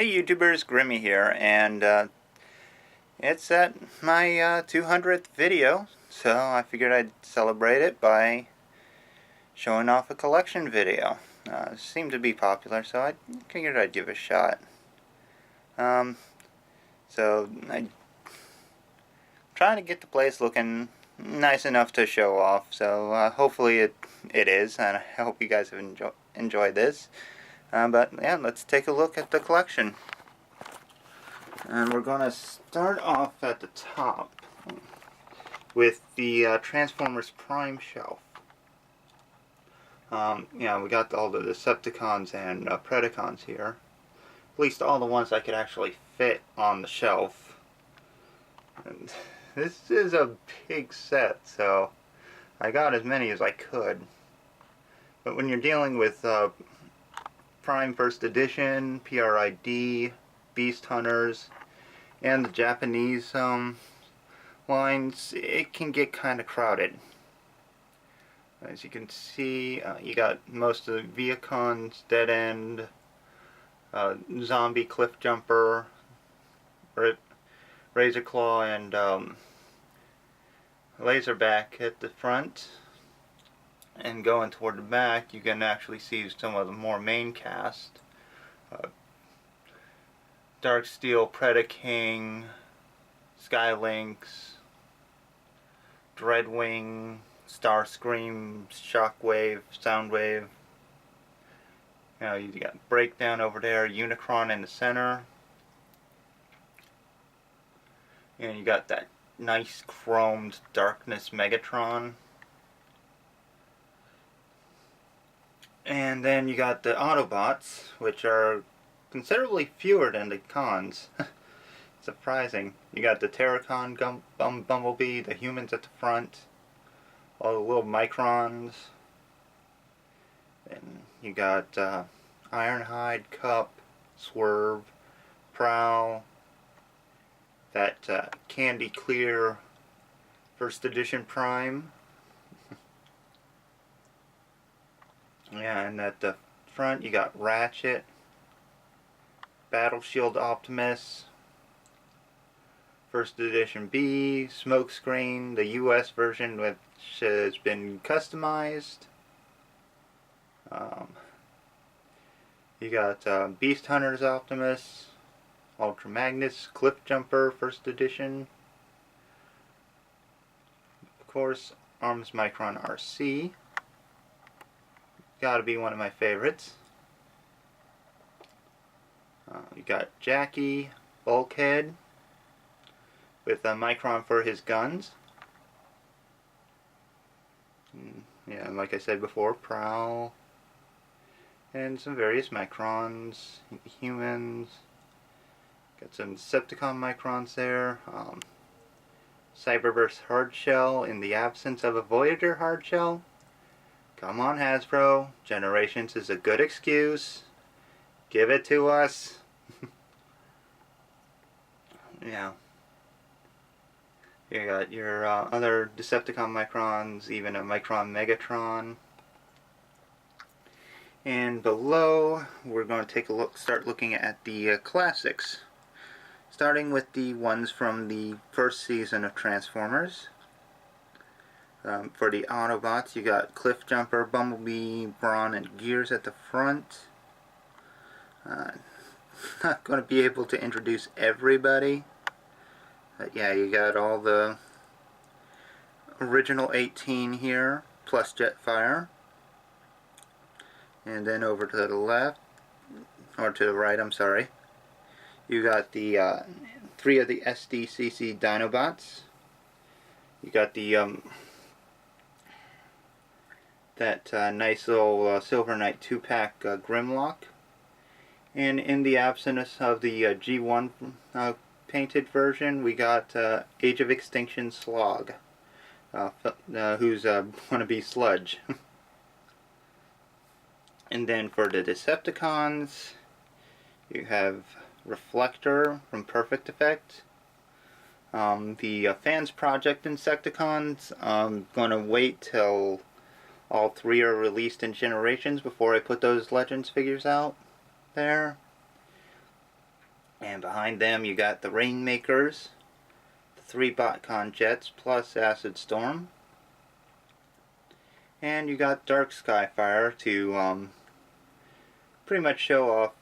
Hey YouTubers, Grimmy here, and it's at my 200th video, so I figured I'd celebrate it by showing off a collection video. It seemed to be popular, so I figured I'd give it a shot. So I'm trying to get the place looking nice enough to show off, so hopefully it is, and I hope you guys have enjoyed this. But yeah, let's take a look at the collection. And we're going to start off at the top with the Transformers Prime shelf. We got all the Decepticons and Predacons here. At least all the ones I could actually fit on the shelf. And this is a big set, so I got as many as I could. But when you're dealing with Prime First Edition, PRID, Beast Hunters, and the Japanese lines, it can get kind of crowded. As you can see, you got most of the Viacons, Dead End, Zombie Cliff Jumper, Razor Claw, and Laserback at the front. And going toward the back, you can actually see some of the more main cast. Darksteel, Predaking, Skylynx, Dreadwing, Starscream, Shockwave, Soundwave. You got Breakdown over there, Unicron in the center. And you got that nice chromed Darkness Megatron. And then you got the Autobots, which are considerably fewer than the cons. Surprising. You got the Terracon Bumblebee, the humans at the front, all the little Microns. And you got Ironhide, Cup, Swerve, Prowl, that Candy Clear First Edition Prime. Yeah, and at the front you got Ratchet, Battle Shield Optimus, First Edition B, Smokescreen, the US version which has been customized. You got Beast Hunters Optimus, Ultra Magnus, Cliff Jumper, First Edition. Of course, Arms Micron RC. Gotta be one of my favorites. You got Jackie, Bulkhead, with a Micron for his guns. Yeah, like I said before, Prowl, and some various Microns, humans. Got some Decepticon Microns there. Cyberverse Hardshell in the absence of a Voyager Hardshell. Come on, Hasbro. Generations is a good excuse. Give it to us. Yeah. You got your other Decepticon Microns, even a Micron Megatron. And below, we're going to take a look, start looking at the classics. Starting with the ones from the first season of Transformers. For the Autobots, you got Cliff Jumper, Bumblebee, Brawn, and Gears at the front. Not going to be able to introduce everybody. But yeah, you got all the original 18 here, plus Jetfire. And then over to the left, or to the right, I'm sorry, you got the 3 of the SDCC Dinobots. You got the that nice little Silver Knight 2-pack Grimlock. And in the absence of the G1 painted version, we got Age of Extinction Slog, who's wannabe Sludge. And then for the Decepticons, you have Reflector from Perfect Effect. The Fans Project Insecticons, I'm going to wait till all 3 are released in Generations before I put those Legends figures out there. And behind them you got the Rainmakers, the 3 Botcon Jets plus Acid Storm. And you got Dark Skyfire to pretty much show off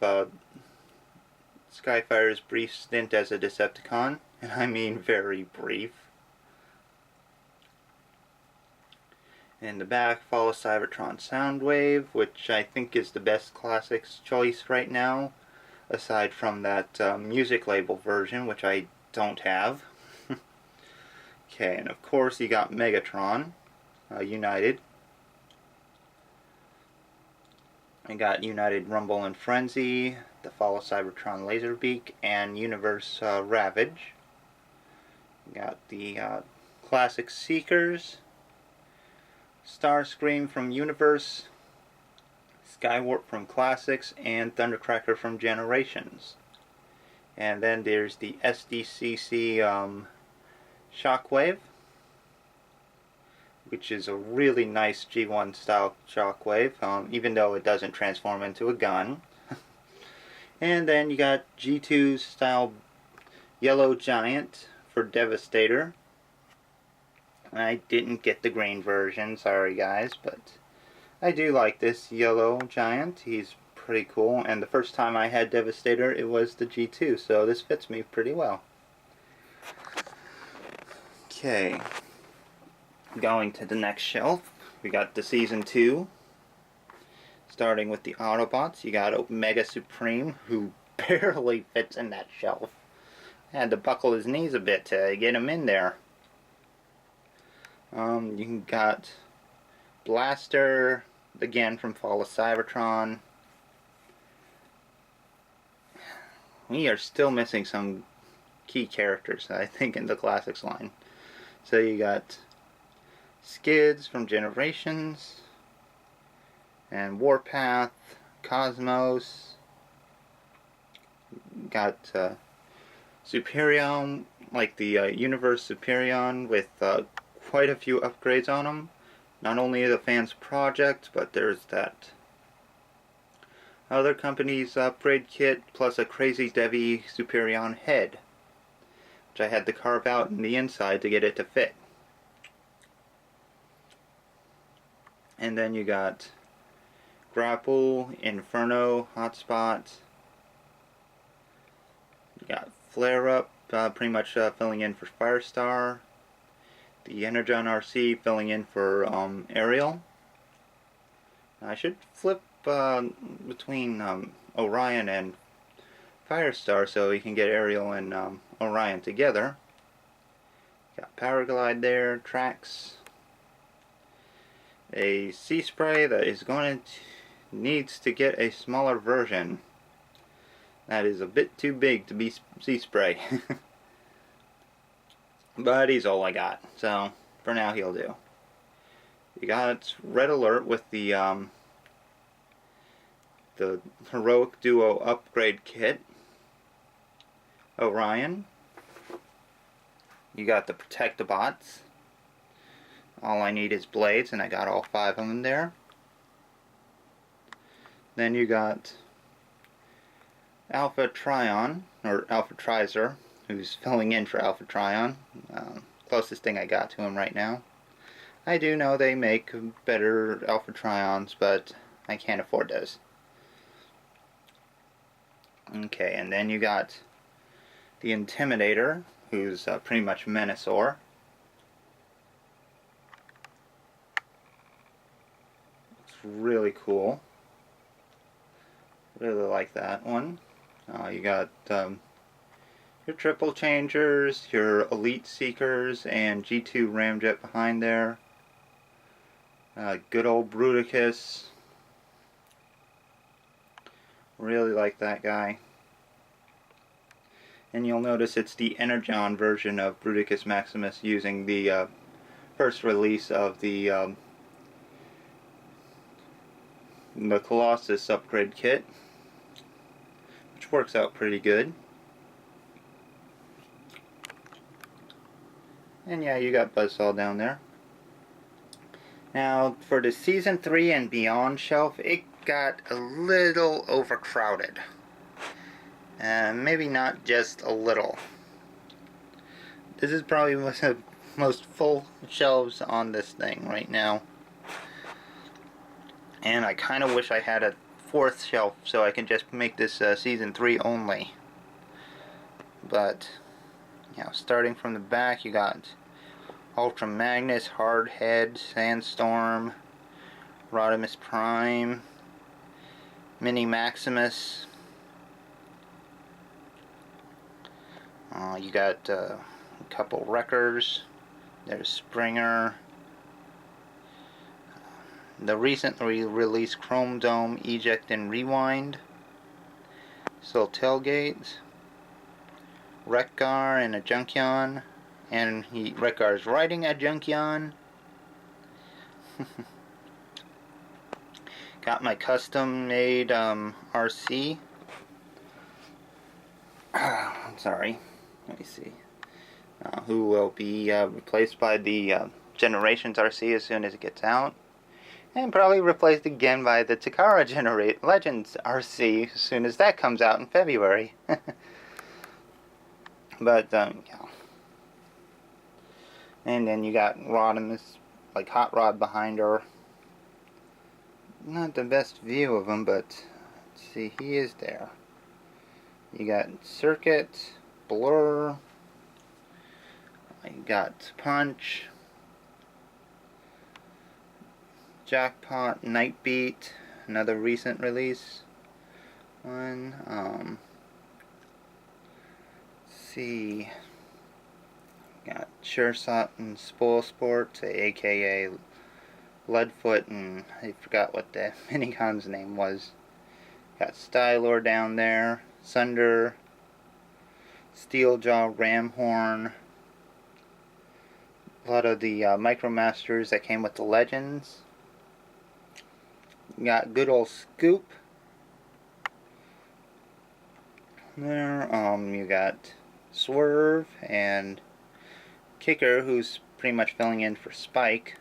Skyfire's brief stint as a Decepticon, and I mean very brief. In the back, follow Cybertron Soundwave, which I think is the best classics choice right now, aside from that music label version, which I don't have. Okay, and of course you got Megatron, United. I got United Rumble and Frenzy, the Follow Cybertron Laserbeak, and Universe Ravage. You got the Classic Seekers, Starscream from Universe, Skywarp from Classics, and Thundercracker from Generations. And then there's the SDCC Shockwave, which is a really nice G1 style Shockwave, even though it doesn't transform into a gun. And then you got G2 style Yellow Giant for Devastator. I didn't get the green version, sorry guys, but I do like this Yellow Giant. He's pretty cool, and the first time I had Devastator it was the G2, so this fits me pretty well. Okay, going to the next shelf, we got the Season 2. Starting with the Autobots, you got Omega Supreme, who barely fits in that shelf. I had to buckle his knees a bit to get him in there. You got Blaster, again from Fall of Cybertron. We are still missing some key characters, I think, in the Classics line. So you got Skids from Generations, and Warpath, Cosmos. Got Superion, like the Universe Superion, with quite a few upgrades on them. Not only the fans project, but there's that other company's upgrade kit, plus a Crazy Debbie Superion head, which I had to carve out in the inside to get it to fit. And then you got Grapple, Inferno, Hotspot. You got Flare Up, pretty much filling in for Firestar. The Energon RC filling in for Ariel. I should flip between Orion and Firestar so we can get Ariel and Orion together. Got Paraglide there, Trax. A Sea Spray that is going to needs to get a smaller version. That is a bit too big to be Sea Spray. But he's all I got, so for now he'll do. You got Red Alert with the Heroic Duo upgrade kit. Orion. You got the Protectobots. All I need is blades, and I got all 5 of them there. Then you got Alpha Trion, or Alpha Trizer, who's filling in for Alpha Trion. Closest thing I got to him right now. I do know they make better Alpha Trions, but I can't afford those. Okay, and then you got the Intimidator, who's pretty much Menasor. Looks really cool. Really like that one. You got your Triple Changers, your Elite Seekers, and G2 Ramjet behind there. Good old Bruticus. Really like that guy. And you'll notice it's the Energon version of Bruticus Maximus using the first release of the Colossus upgrade kit, which works out pretty good. And yeah, you got Buzzsaw down there. Now, for the Season 3 and beyond shelf, it got a little overcrowded. and maybe not just a little. This is probably one of the most full shelves on this thing right now. And I kind of wish I had a fourth shelf so I can just make this season 3 only. But, you know, starting from the back, you got Ultra Magnus, Hardhead, Sandstorm, Rodimus Prime, Mini Maximus. You got a couple Wreckers. There's Springer. The recently released Chrome Dome Eject and Rewind. Still Tailgate. Wreck-Gar and a Junkion. And Wreck-Gar's riding a Junkion. Got my custom made RC. I'm sorry. Let me see. Who will be replaced by the Generations RC as soon as it gets out. And probably replaced again by the Takara Legends RC as soon as that comes out in February. But, yeah. And then you got Rodimus, like Hot Rod behind her. Not the best view of him, but let's see, he is there. You got Circuit, Blur, you got Punch, Jackpot, Nightbeat, another recent release one. Let's see, got Sure-Shot and Spoil Sport, aka Leadfoot, and I forgot what the Minicon's name was. Got Stylor down there, Sunder, Steeljaw, Ramhorn, a lot of the Micromasters that came with the Legends. You got good old Scoop there. You got Swerve and Kicker, who's pretty much filling in for Spike.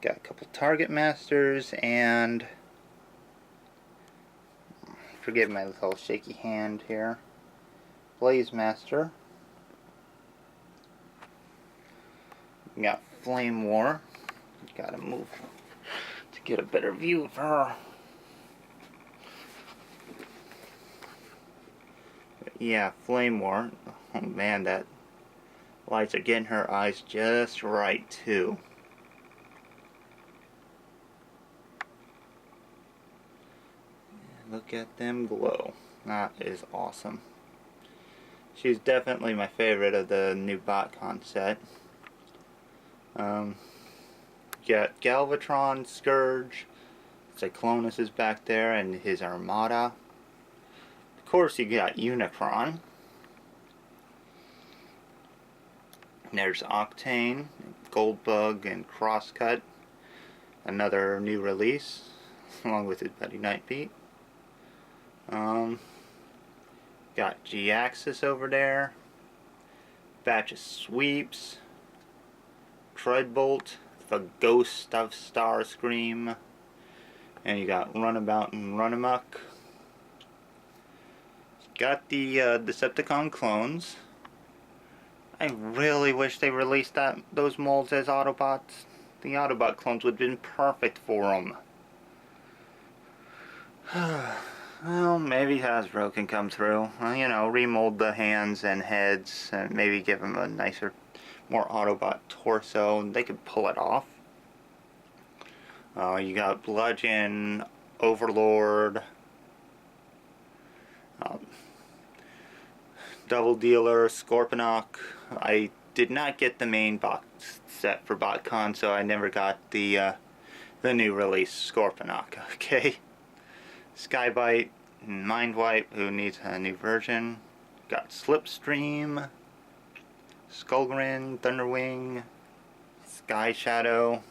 Got a couple Target Masters and forgive my little shaky hand here. Blaze Master. We got Flame War. Gotta move to get a better view of her. But yeah, Flame War. Oh man, that lights are getting her eyes just right too. Look at them glow. That is awesome. She's definitely my favorite of the new BotCon set. Got Galvatron, Scourge, Cyclonus is back there, and his Armada. Of course, you got Unicron. There's Octane, Goldbug, and Crosscut. Another new release, along with his buddy Nightbeat. Got G-Axis over there. Batch of Sweeps. Treadbolt, the Ghost of Starscream. And you got Runabout and Runamuck. Got the Decepticon clones. I really wish they released those molds as Autobots. The Autobot clones would have been perfect for them. Well, maybe Hasbro can come through. You know, remold the hands and heads and maybe give them a nicer, more Autobot torso, and they could pull it off. You got Bludgeon, Overlord, Double Dealer, Scorponok. I did not get the main box set for BotCon, so I never got the new release Scorponok. Okay. Skybite, Mindwipe, who needs a new version. Got Slipstream, Skullgrin, Thunderwing, Sky Shadow.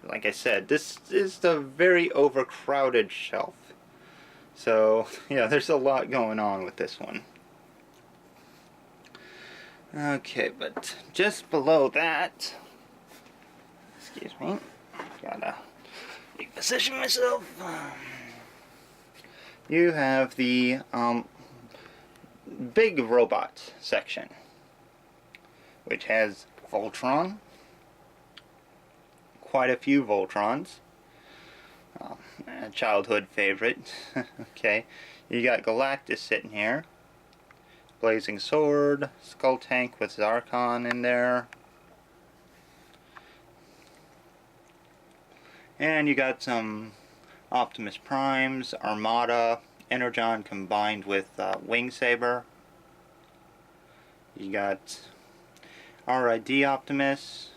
Like I said, this is a very overcrowded shelf. So, yeah, there's a lot going on with this one. Okay, but just below that, excuse me, gotta reposition myself. you have the big robot section, which has Voltron, quite a few Voltrons, a childhood favorite. Okay, you got Galactus sitting here, Blazing Sword, Skull Tank with Zarkon in there, and you got some Optimus Primes, Armada, Energon combined with Wing Saber. You got RID Optimus.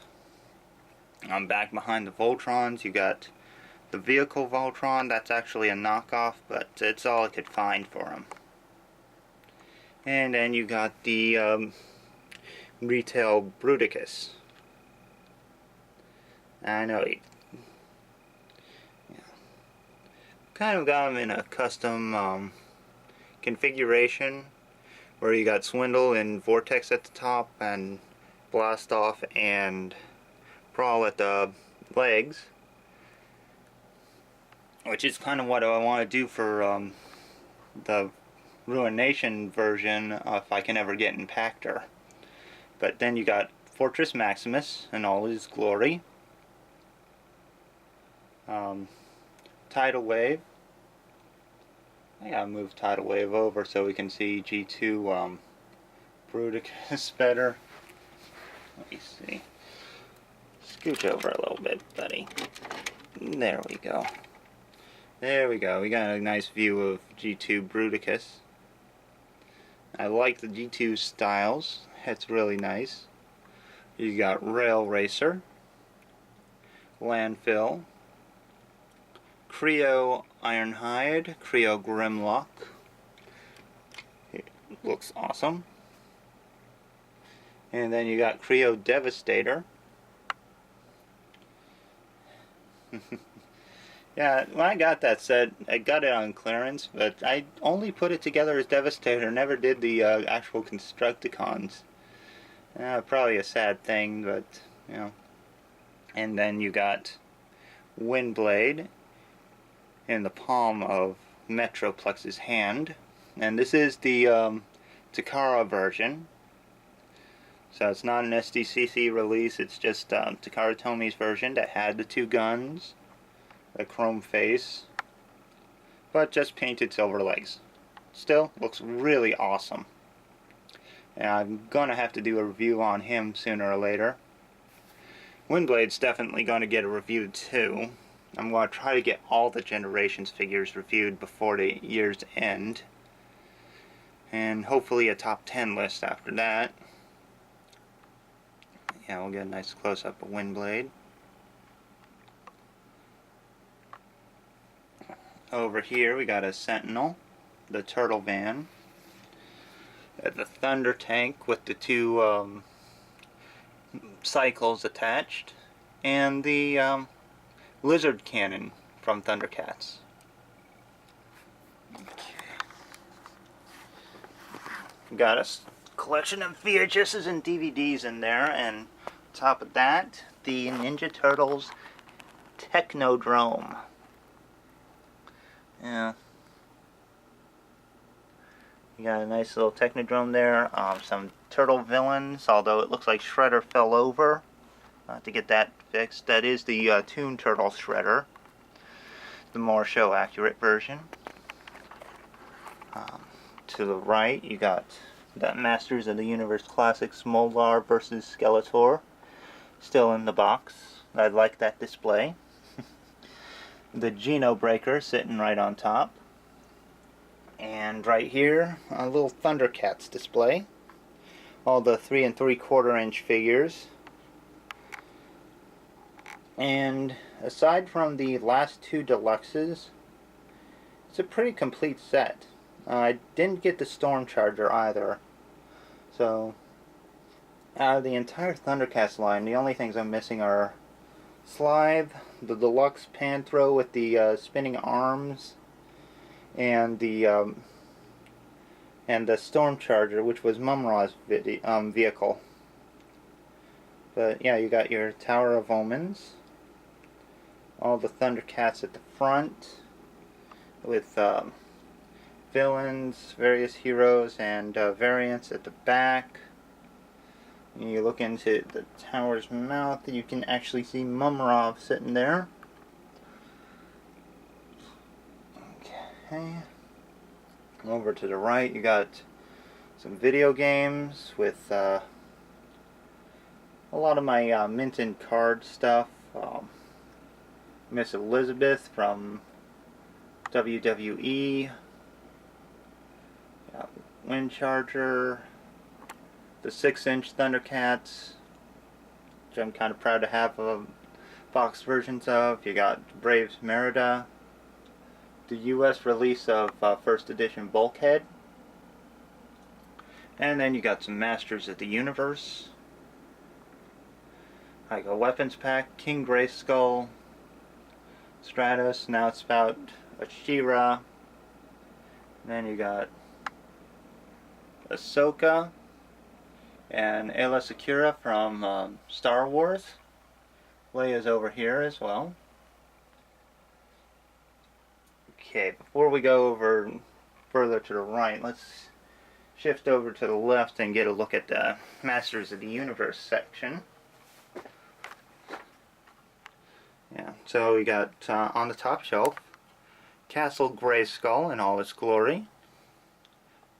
I'm back behind the Voltrons. You got the vehicle Voltron. That's actually a knockoff, but it's all I could find for him. And then you got the retail Bruticus. I know he kind of got him in a custom configuration where you got Swindle and Vortex at the top and Blast Off and Brawl at the legs, which is kind of what I want to do for the Ruination version if I can ever get Impactor. But then you got Fortress Maximus in all his glory, Tidal Wave. I gotta move Tidal Wave over so we can see G2 Bruticus better. Let me see. Scooch over a little bit, buddy. There we go. There we go. We got a nice view of G2 Bruticus. I like the G2 styles. It's really nice. You got Rail Racer, Landfill, Creo Ironhide, Creo Grimlock. It looks awesome. And then you got Creo Devastator. Yeah, when I got that set, I got it on clearance, but I only put it together as Devastator, never did the actual Constructicons. Probably a sad thing, but, you know. And then you got Windblade in the palm of Metroplex's hand. And this is the Takara version. So it's not an SDCC release, it's just Takara Tomi's version that had the two guns, the chrome face, but just painted silver legs. Still, looks really awesome. And I'm gonna have to do a review on him sooner or later. Windblade's definitely gonna get a review too. I'm gonna try to get all the Generations figures reviewed before the year's end. And hopefully a top 10 list after that. Yeah, we'll get a nice close-up of Windblade. Over here we got a Sentinel, the Turtle Van, the Thunder Tank with the two cycles attached, and the Lizard Cannon from Thundercats. We got a collection of VHSs and DVDs in there, and on top of that, the Ninja Turtles Technodrome. Yeah. You got a nice little Technodrome there. Some turtle villains, although it looks like Shredder fell over. To get that fixed. That is the Toon Turtle Shredder. The more show-accurate version. To the right, you got that Masters of the Universe Classics Molar versus Skeletor. Still in the box. I like that display. The Geno Breaker sitting right on top. And right here, a little Thundercats display. All the 3 3/4 inch figures. And aside from the last two deluxes, it's a pretty complete set. I didn't get the Storm Charger either. So, out of the entire Thundercats line, the only things I'm missing are Slithe, the deluxe Panthro with the spinning arms, and the Storm Charger, which was Mumra's vehicle. But yeah, you got your Tower of Omens, all the Thundercats at the front, with villains, various heroes, and variants at the back. You look into the tower's mouth, you can actually see Mumrov sitting there. Okay. Over to the right, you got some video games with a lot of my minted card stuff. Miss Elizabeth from WWE. Wind Charger. The 6-inch Thundercats, which I'm kind of proud to have box versions of. You got Braves Merida. The US release of first edition Bulkhead. And then you got some Masters of the Universe. Like a weapons pack, King Grayskull, Stratos, now it's about Ashira. And then you got Ahsoka and Aayla Secura from Star Wars. Leia's over here as well. Okay, before we go over further to the right, let's shift over to the left and get a look at the Masters of the Universe section. Yeah, so we got on the top shelf Castle Grayskull in all its glory.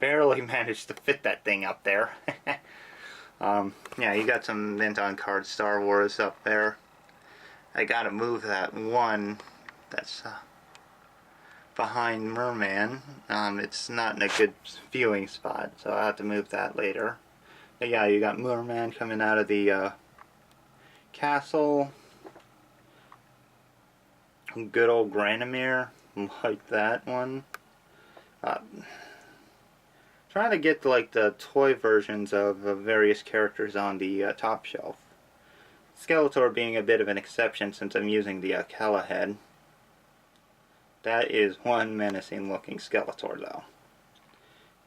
Barely managed to fit that thing up there. Yeah, you got some mint on card Star Wars up there. I gotta move that one that's behind Merman. It's not in a good viewing spot, so I'll have to move that later. But yeah, you got Merman coming out of the castle. Good old Granomir, like that one. Trying to get like the toy versions of various characters on the top shelf. Skeletor being a bit of an exception since I'm using the Kala head. That is one menacing looking Skeletor though.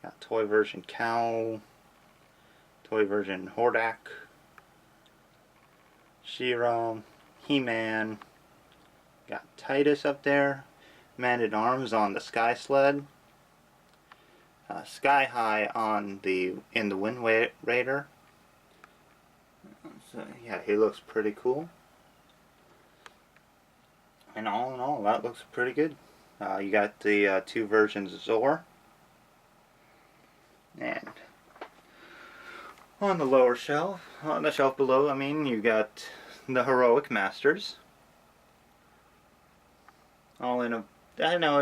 Got toy version Cow, toy version Hordak, She-Ra, He-Man. Got Titus up there, Man-at-Arms on the Sky Sled. Sky High on in the Wind Raider. So yeah, he looks pretty cool. And all in all, that looks pretty good. You got the two versions of Zor. And on the lower shelf, on the shelf below, I mean, you got the Heroic Masters. All in a, I know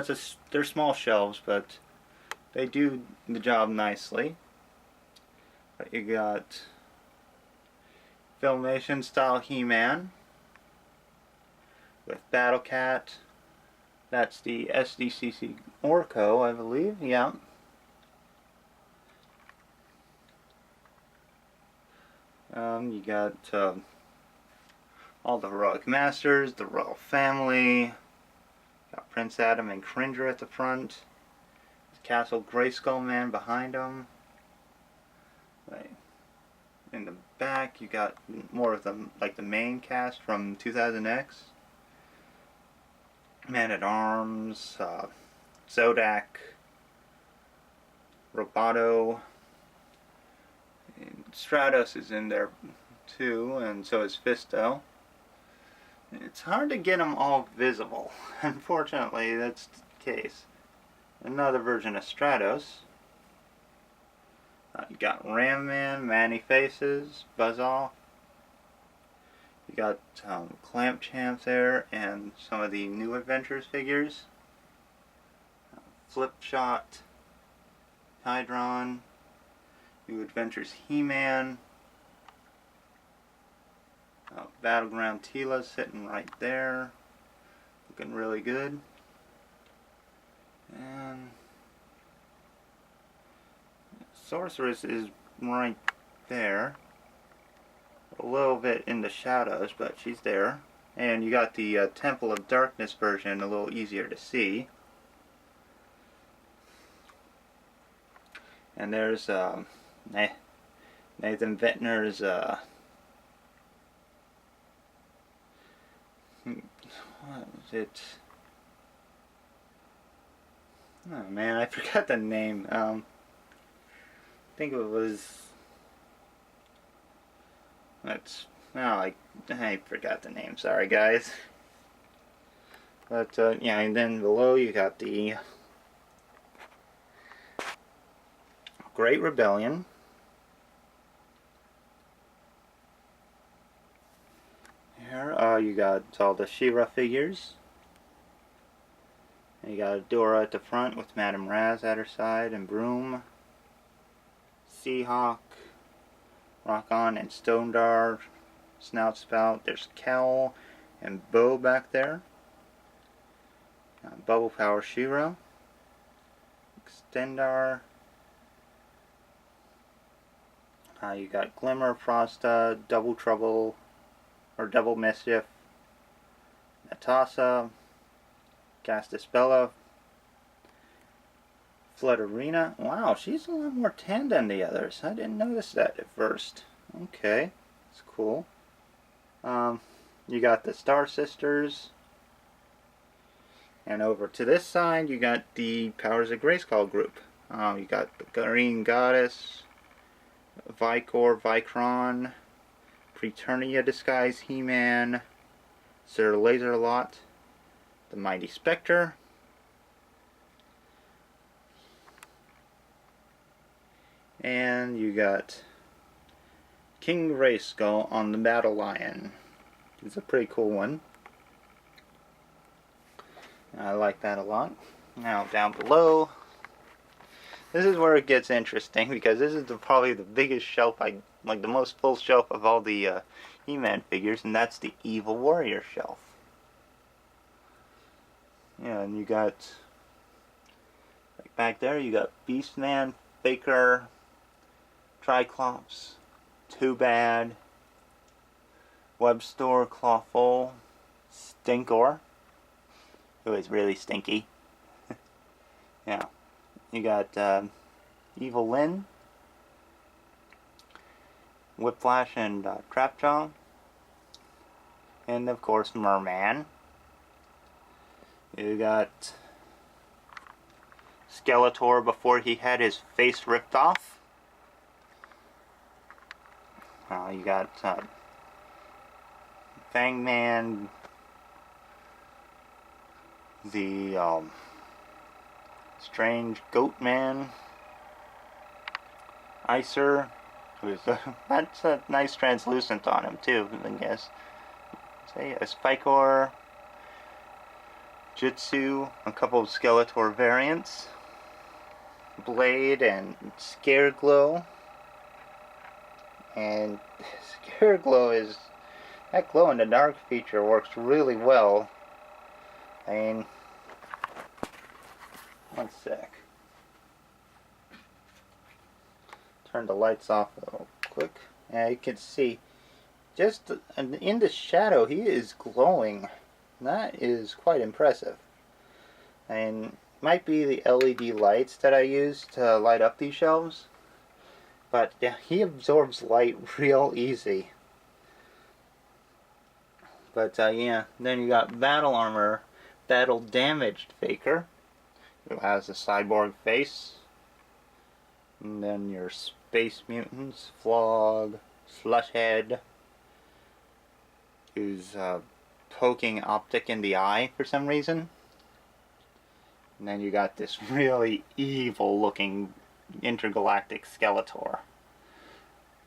they're small shelves, but they do the job nicely. But you got Filmation style He-Man with Battle Cat. That's the SDCC Orko, I believe. Yeah. You got all the Heroic Masters, the Royal Family. Got Prince Adam and Cringer at the front. Castle Grayskull Man behind them. Right. In the back, you got more of the main cast from 2000X. Man-at-Arms, Zodak, Roboto, and Stratos is in there too, and so is Fisto. It's hard to get them all visible. Unfortunately, that's the case. Another version of Stratos. You got Ram Man, Manny Faces, Buzz Off. You got Clamp Champ there, and some of the New Adventures figures. Flip Shot, Hydron, New Adventures He-Man. Battleground Tila sitting right there, looking really good. And Sorceress is right there, a little bit in the shadows, but she's there. And you got the Temple of Darkness version, a little easier to see. And there's Nathan Vettner's what was it? Oh man, I forgot the name. I think it was. I forgot the name. Sorry, guys. But yeah, and then below you got the Great Rebellion. Here, you got all the She-Ra figures. And you got Dora at the front with Madame Raz at her side and Broom, Seahawk, Rock-On, and Stone-Dar, Snout Spout. There's Kel and Bo back there. Bubble Power She-Ra, Extendar. You got Glimmer, Frosta, Double Trouble, or Double Mischief, Natasa, Castaspella, Flutterina. Wow, she's a lot more tan than the others. I didn't notice that at first. Okay, that's cool. You got the Star Sisters. And over to this side, you got the Powers of Grayskull group. You got the Green Goddess, Vicor, Vicron, Preternia Disguise He-Man, Sir Laserlot, the Mighty Spectre, and you got King Grayskull on the Battle Lion. It's a pretty cool one. I like that a lot. Now down below, this is where it gets interesting because this is probably the biggest shelf, like the most full shelf of all the He-Man figures, and that's the Evil Warrior shelf. Yeah, and you got, like back there, you got Beastman, Faker, Triclops, Too Bad, Webstore, Clawful, Stinkor, who is really stinky. Yeah. You got Evil Lyn, Whiplash, and Trapjaw, and of course Merman. You got Skeletor before he had his face ripped off. You got Fangman, the Strange Goatman, Icer, who's that's a nice translucent on him too, I guess. Say a Spikor, Jitsu, a couple of Skeletor variants, Blade and Scareglow. And Scareglow is, that glow in the dark feature works really well. I mean, one sec. Turn the lights off real quick. Yeah, you can see just in the shadow he is glowing. That is quite impressive. And might be the LED lights that I use to light up these shelves, but yeah, he absorbs light real easy. But yeah, then you got Battle Armor, Battle Damaged Faker, who has a cyborg face. And then your Space Mutants, Flog, Slushhead, who's poking Optic in the eye for some reason. And then you got this really evil looking intergalactic Skeletor.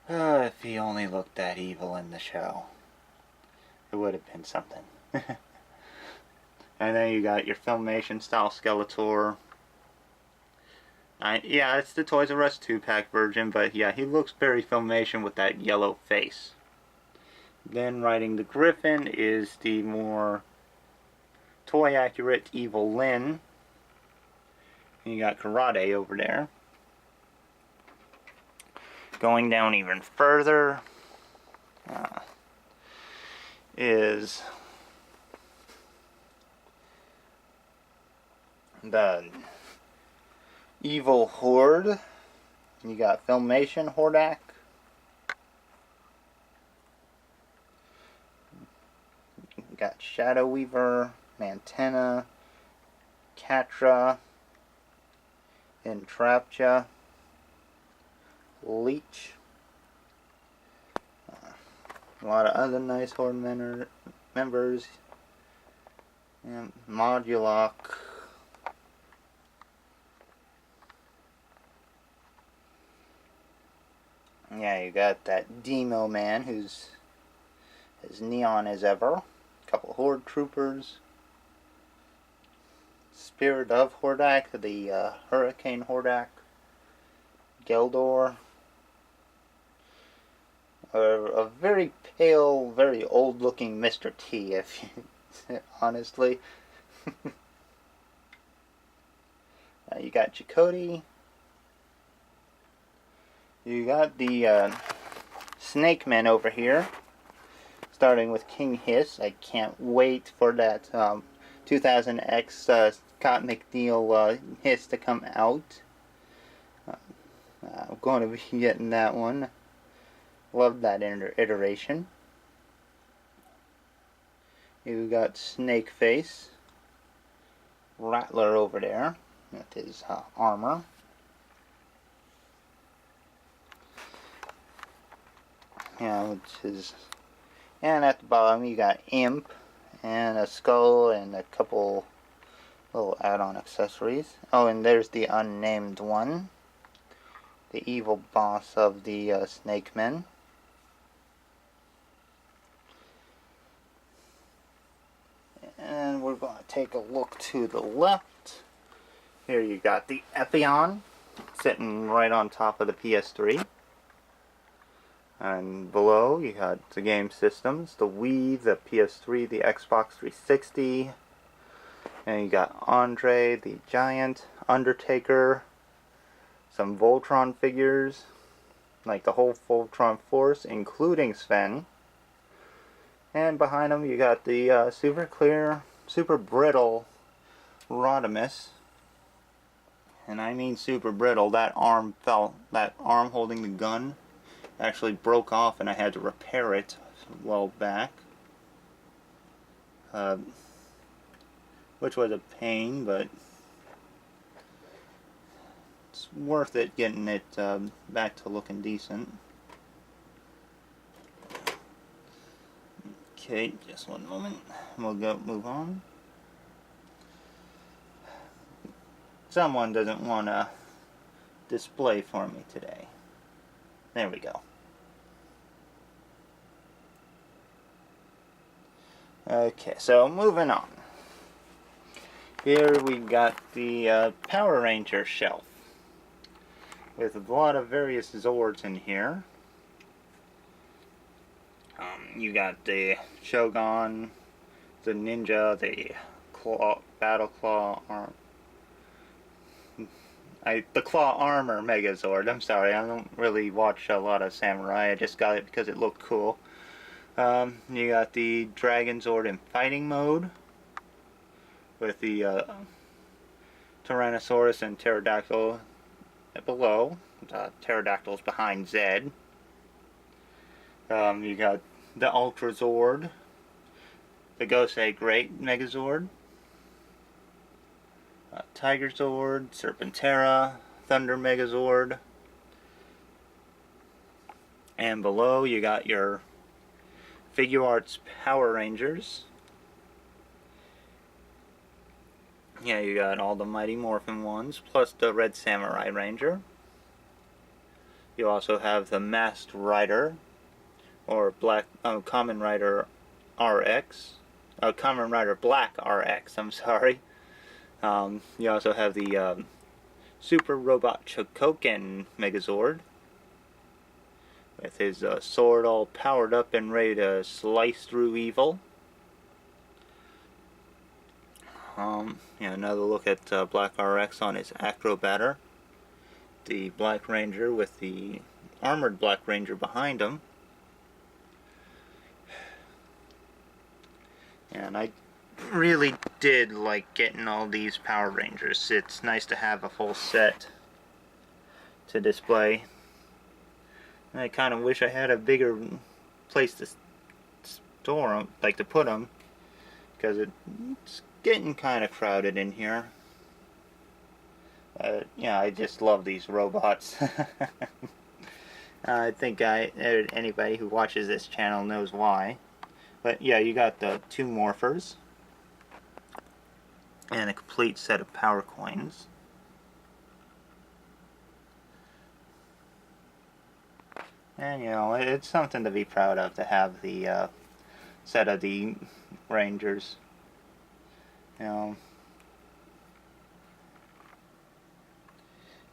If he only looked that evil in the show, it would have been something. And then you got your Filmation style Skeletor. Yeah, it's the Toys R Us 2-pack version, but yeah, he looks very Filmation with that yellow face. Then riding the Griffin is the more toy-accurate Evil Lyn. And you got Karate over there. Going down even further is the Evil Horde. You got Filmation Hordak. You got Shadow Weaver, Mantenna, Catra, Entrapta, Leech, a lot of other nice Horde members, and Modulok. Yeah, you got that Demo Man who's as neon as ever. A couple Horde Troopers. Spirit of Hordak, the Hurricane Hordak. Geldor. A very pale, very old looking Mr. T, if you, honestly. You got Chakotay. You got the Snake Men over here, starting with King Hiss. I can't wait for that 2000X Scott McNeil Hiss to come out. I'm going to be getting that one. Love that iteration. You got Snake Face, Rattler over there with his armor. Yeah, which is, and at the bottom you got Imp and a skull and a couple little add-on accessories. Oh, and there's the unnamed one, the evil boss of the Snake Men. And we're going to take a look to the left. Here you got the Epyon sitting right on top of the PS3. And below you got the game systems, the Wii, the PS3, the Xbox 360. And you got Andre the Giant, Undertaker, some Voltron figures, like the whole Voltron force, including Sven. And behind them you got the super clear, super brittle Rodimus. And I mean super brittle. That arm holding the gun actually broke off and I had to repair it a while back. Which was a pain, but it's worth it getting it back to looking decent. Okay, just one moment. We'll move on. Someone doesn't want to display for me today. There we go. Okay, so moving on. Here we got the Power Ranger shelf with a lot of various Zords in here. You got the Shogun, the Ninja, the Battle Claw arm. The Claw Armor Megazord. I'm sorry, I don't really watch a lot of Samurai. I just got it because it looked cool. You got the Dragon Zord in fighting mode with the Tyrannosaurus and Pterodactyl below. Pterodactyl's behind Zed. You got the Ultra Zord, the Gosei Great Megazord, Tiger Zord, Serpentera, Thunder Megazord, and below you got your Figuarts Power Rangers. Yeah, you got all the Mighty Morphin ones, plus the Red Samurai Ranger. You also have the Masked Rider, or Kamen Rider RX. Kamen Rider Black RX, I'm sorry. You also have the Super Robot Chokoken Megazord, with his sword all powered up and ready to slice through evil. Yeah, another look at Black RX on his Acrobatter. The Black Ranger with the armored Black Ranger behind him. And I really did like getting all these Power Rangers. It's nice to have a full set to display. I kind of wish I had a bigger place to store them, like to put them, because it's getting kind of crowded in here. Yeah, I just love these robots. I think anybody who watches this channel knows why. But yeah, you got the 2 morphers and a complete set of power coins. And you know, it's something to be proud of to have the set of the Rangers. You know.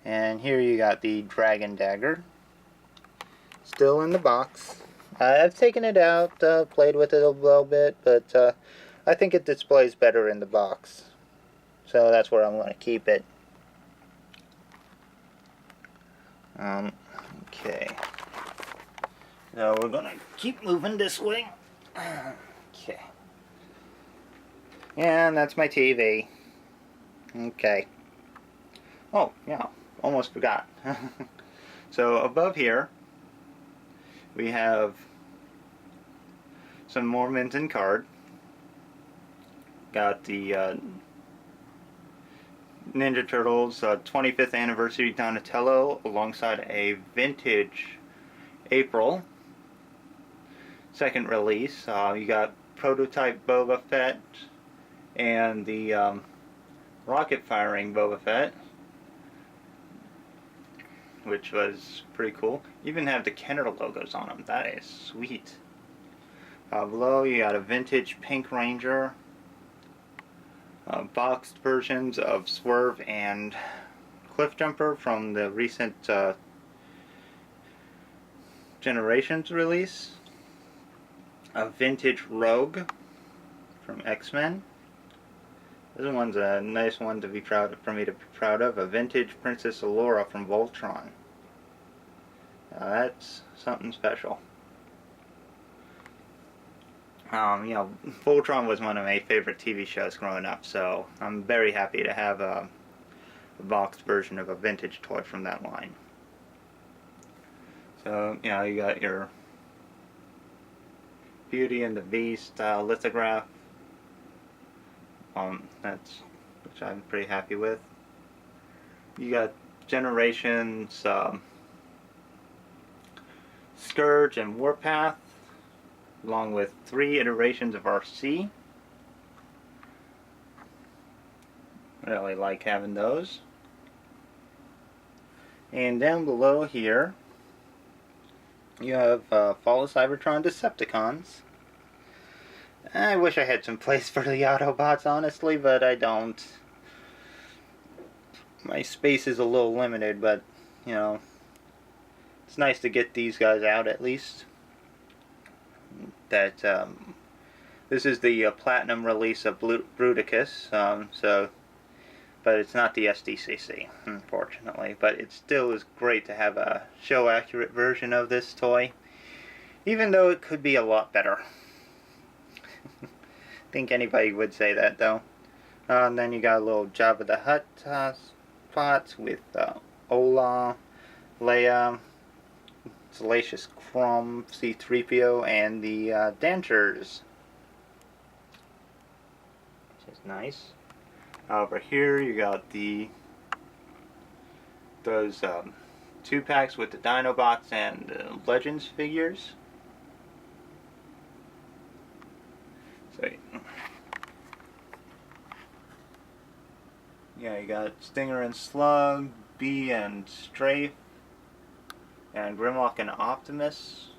And here you got the Dragon Dagger. Still in the box. I've taken it out, played with it a little bit, but I think it displays better in the box. So that's where I'm going to keep it. Okay. So we're going to keep moving this way. Okay. And that's my TV. Okay. Oh, yeah. Almost forgot. So above here, we have some more mint and card. Got the Ninja Turtles 25th anniversary Donatello alongside a vintage April 2nd release. You got prototype Boba Fett and the rocket firing Boba Fett, which was pretty cool. Even have the Kenner logos on them. That is sweet. Below you got a vintage Pink Ranger, boxed versions of Swerve and Cliffjumper from the recent Generations release, a vintage Rogue from X-Men. This one's a nice one to be proud of, for me to be proud of. A vintage Princess Allura from Voltron. Now that's something special. You know, Voltron was one of my favorite TV shows growing up, so I'm very happy to have a boxed version of a vintage toy from that line. So, you know, you got your Beauty and the Beast lithograph. Which I'm pretty happy with. You got Generations, Scourge and Warpath, along with 3 iterations of RC. Really like having those. And down below here, you have Fall of Cybertron Decepticons. I wish I had some place for the Autobots, honestly, but I don't. My space is a little limited, but, you know, it's nice to get these guys out at least. That this is the Platinum release of Bruticus, but it's not the SDCC, unfortunately. But it still is great to have a show-accurate version of this toy, even though it could be a lot better. I think anybody would say that, though. And then you got a little Jabba the Hutt spots with Ola, Leia, Salacious Crumb, C-3PO, and the Danters, which is nice. Over here you got those 2-packs with the Dinobots and Legends figures. So, yeah, you got Stinger and Slug, Bee and Strafe, and Grimlock and Optimus.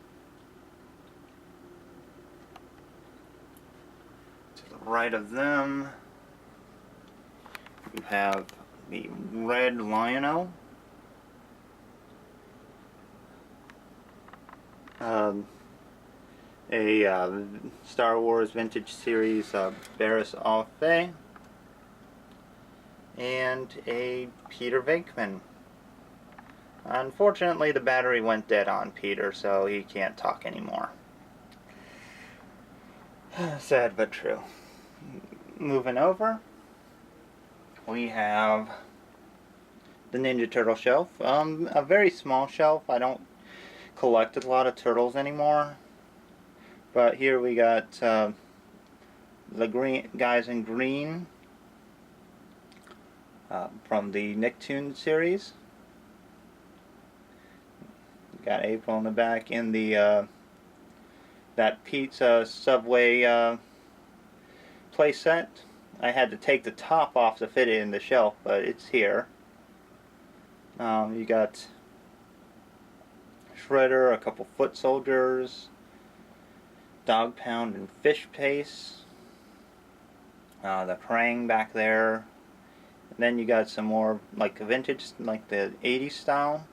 To the right of them, you have the Red Lion-O. A Star Wars Vintage Series Barris Alfei, and a Peter Venkman. Unfortunately, the battery went dead on Peter, so he can't talk anymore. Sad but true. Moving over, we have the Ninja Turtle shelf. A very small shelf. I don't collect a lot of turtles anymore. But here we got the green guys in green. from the Nicktoons series. Got April in the back in the that pizza Subway play set. I had to take the top off to fit it in the shelf, but it's here. You got Shredder, a couple foot soldiers, Dog Pound and Fish Paste, the Krang back there. And then you got some more like vintage, like the 80s style.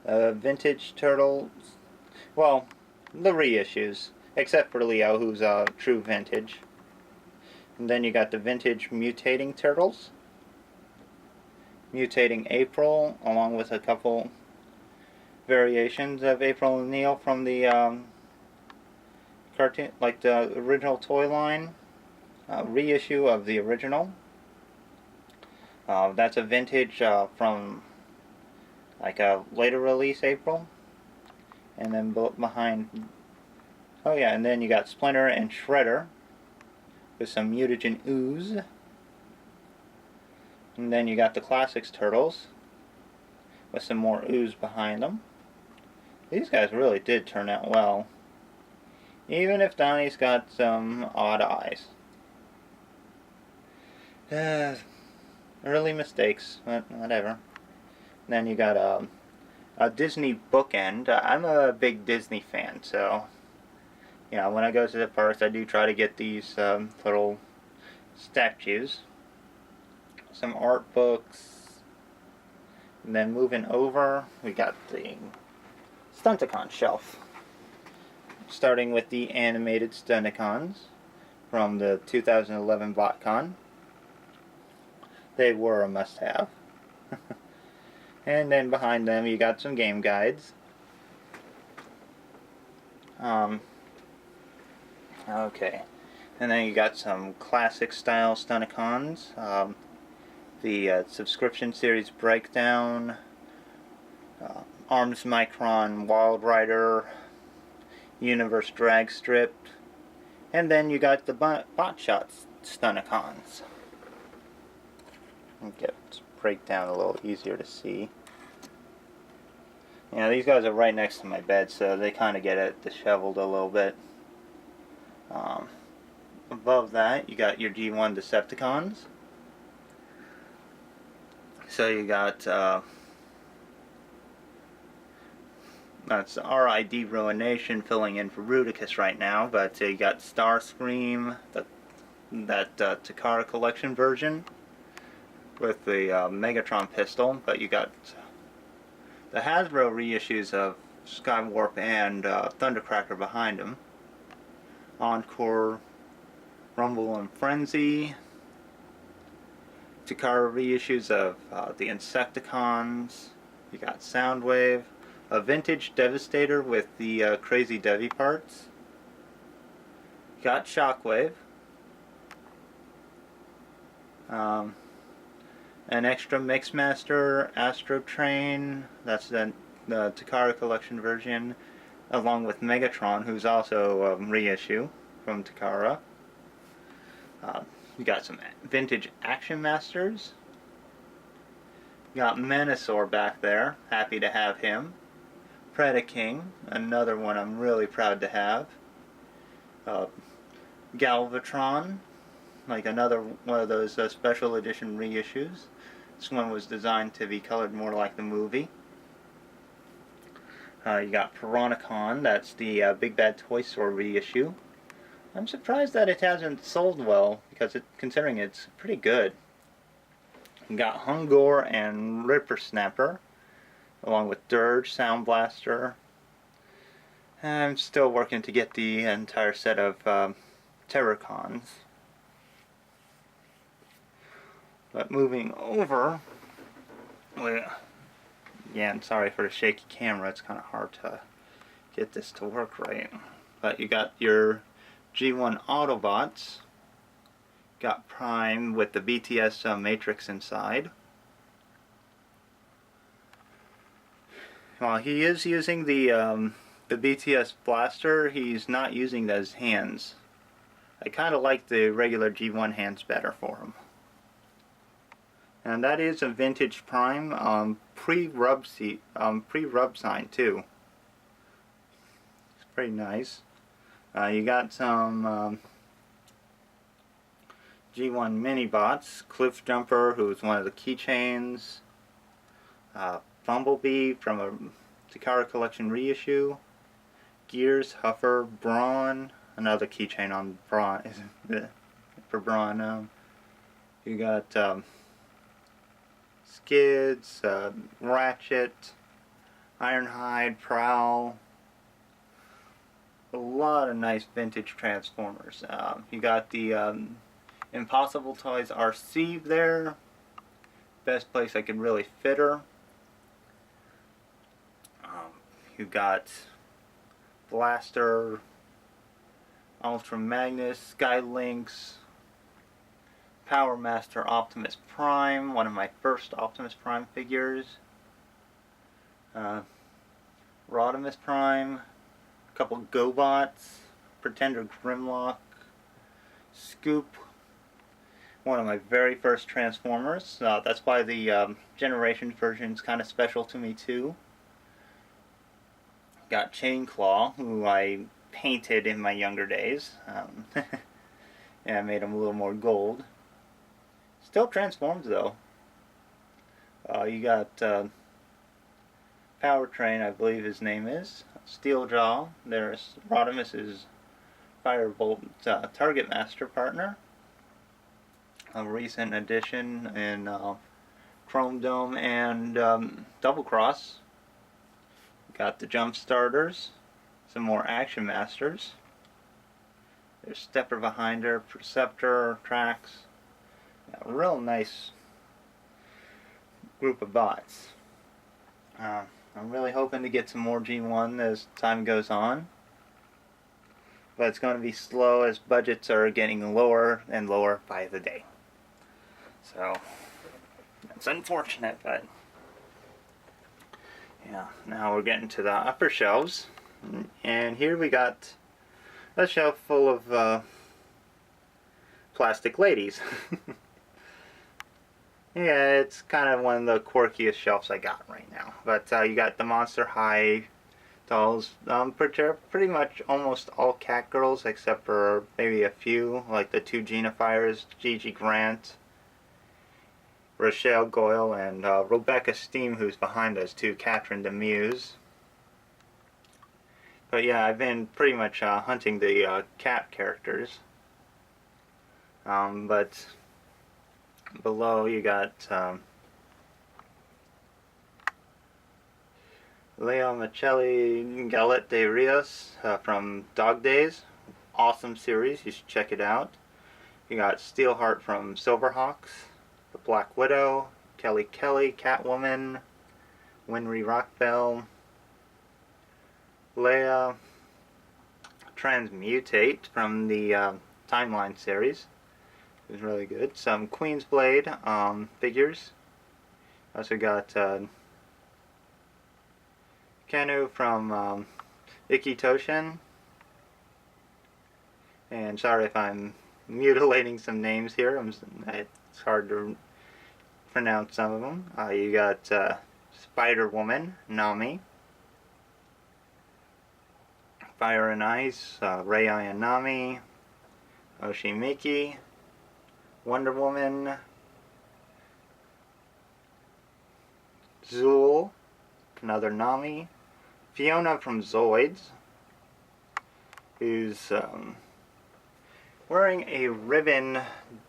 Vintage turtles. Well, the reissues, except for Leo, who's true vintage. And then you got the vintage mutating turtles. Mutating April, along with a couple variations of April O'Neil from the cartoon, like the original toy line. Reissue of the original. That's a vintage from like a later release April. And then behind, oh yeah, and then you got Splinter and Shredder with some mutagen ooze. And then you got the Classics Turtles with some more ooze behind them. These guys really did turn out well, even if Donnie's got some odd eyes. Early mistakes, but whatever. And then you got a Disney bookend. I'm a big Disney fan, so you know, when I go to the parks, I do try to get these little statues, some art books, and then moving over, we got the Stunticon shelf, starting with the animated Stunticons from the 2011 BotCon. They were a must-have. And then behind them, you got some game guides. Okay. And then you got some classic style Stunticons. The subscription series breakdown. Arms Micron Wild Rider. Universe Drag Strip. And then you got the Botshot Stunticons. Get breakdown a little easier to see. You know, these guys are right next to my bed, so they kind of get it disheveled a little bit. Above that, you got your G1 Decepticons. So you got, that's RID Ruination filling in for Rudicus right now, but you got Starscream, that Takara Collection version with the Megatron pistol, but you got the Hasbro reissues of Skywarp and Thundercracker behind him. Encore, Rumble and Frenzy. Takara reissues of the Insecticons. You got Soundwave. A vintage Devastator with the Crazy Devi parts. You got Shockwave. An extra Mixmaster Astro Train, that's the Takara Collection version, along with Megatron, who's also a reissue from Takara. You got some vintage Action Masters. You got Menasor back there, happy to have him. Predaking, another one I'm really proud to have. Galvatron, like another one of those special edition reissues. This one was designed to be colored more like the movie. You got Piranacon, that's the Big Bad Toy Store reissue. I'm surprised that it hasn't sold well, because considering it's pretty good. You got Hungor and Ripper Snapper, along with Dirge, Sound Blaster. I'm still working to get the entire set of Terracons. But moving over, again, sorry for the shaky camera, it's kind of hard to get this to work right. But you got your G1 Autobots, got Prime with the BTS Matrix inside. While he is using the BTS blaster, he's not using those hands. I kind of like the regular G1 hands better for him. And that is a vintage Prime, pre-rub sign too. It's pretty nice. You got some G1 mini bots, Cliff Jumper, who's one of the keychains, Bumblebee from a Takara Collection reissue, Gears, Huffer, Brawn, another keychain on Brawn for Brawn. You got Skids, Ratchet, Ironhide, Prowl. A lot of nice vintage Transformers. You got the Impossible Toys RC there. Best place I could really fit her. You got Blaster, Ultra Magnus, Skylynx, Power Master Optimus Prime, one of my first Optimus Prime figures. Rodimus Prime, a couple GoBots, Pretender Grimlock, Scoop, one of my very first Transformers. That's why the Generations version is kind of special to me too. Got Chain Claw, who I painted in my younger days. Yeah, I made him a little more gold. Still transforms though. You got Powertrain, I believe his name is. Steeljaw. There's Rodimus's Firebolt Target Master partner. A recent addition in Chrome Dome and Double Cross. Got the Jump Starters, some more Action Masters. There's Stepper behind her, Perceptor, Trax. A real nice group of bots. I'm really hoping to get some more G1 as time goes on. But it's going to be slow as budgets are getting lower and lower by the day. So, it's unfortunate, but yeah, now we're getting to the upper shelves, and here we got a shelf full of plastic ladies. Yeah, it's kind of one of the quirkiest shelves I got right now. But you got the Monster High dolls, pretty much almost all cat girls except for maybe a few, like the two Gina Fires, Gigi Grant, Rochelle Goyle, and Rebecca Steam, who's behind us too, Catherine the Muse. But yeah, I've been pretty much hunting the cat characters. But below you got Leo Michelli Galette de Rios from Dog Days. Awesome series, you should check it out. You got Steelheart from Silverhawks, the Black Widow, Kelly Kelly, Catwoman, Winry Rockbell, Leia, Transmutate from the Timeline series. It was really good. Some Queen's Blade figures. Also got Kenu from Ikki Toshin. And sorry if I'm mutilating some names here. It's hard to pronounce some of them. You got Spider-Woman, Nami. Fire and Ice, Rei Ayanami, Oshimiki, Wonder Woman, Zool, another Nami, Fiona from Zoids, who's wearing a ribbon